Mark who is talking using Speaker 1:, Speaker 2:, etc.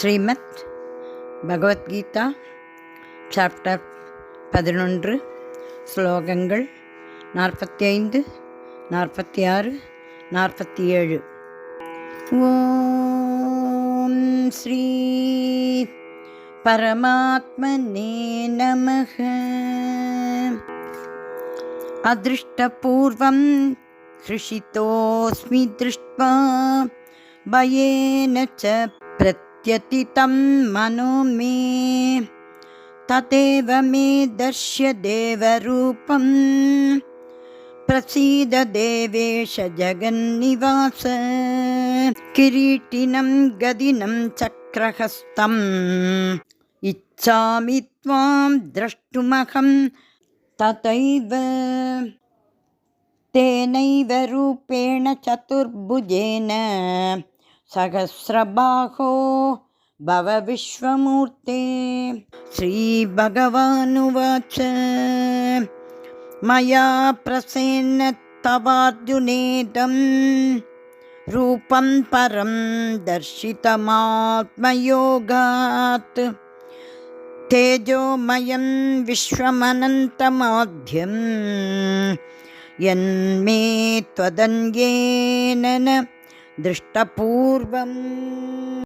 Speaker 1: Srimad Bhagavad Gita chapter 11 ஸ்லோகங்கள் 45, 46, 47. ஓம் ஸ்ரீ பரமாத்மனே நமः. ಅದೃಷ್ಟಪೂರ್ವಂ ಹೃಷಿತೋಸ್ಮಿ ದೃಷ್ಟ್ವಾ ಭಯೇನ ಚ ಪ್ರತ್ಯತಿತಂ ಮನೋ ಮೇ ತತೇವ ಮೇ ದರ್ಶ್ಯ ದೇವರೂಪಂ ಪ್ರಸೀದ ದೇವೇಶ ಜಗನ್ನಿವಾಸ. ಕಿರೀಟಿನಂ ಗದಿನಂ ಚಕ್ರಹಸ್ತಂ ಇಚ್ಛಾಮಿ ತ್ವಾಂ ದ್ರಷ್ಟುಮಹಂ ತಥೈವ ತೇನೈವ ರೂಪೇಣ ಚತುರ್ಭುಜೇನ ಸಹಸ್ರಬಾಹೋ ಭವ ವಿಶ್ವಮೂರ್ತೆ. ಶ್ರೀಭಗವಾನುವಾಚ ಮಯಾ ಪ್ರಸನ್ನ ತವಾರ್ಜುನೇದಂ ರೂಪಂ ಪರಂ ದರ್ಶಿತಮಾತ್ಮಯೋಗಾತ್. ತೇಜೋಮಯಂ ವಿಶ್ವಮನಂತಮಾಧ್ಯಂ ಯನ್ಮೇ ತ್ವದನ್ಯೇನ ನ ದೃಷ್ಟಪೂರ್ವಂ.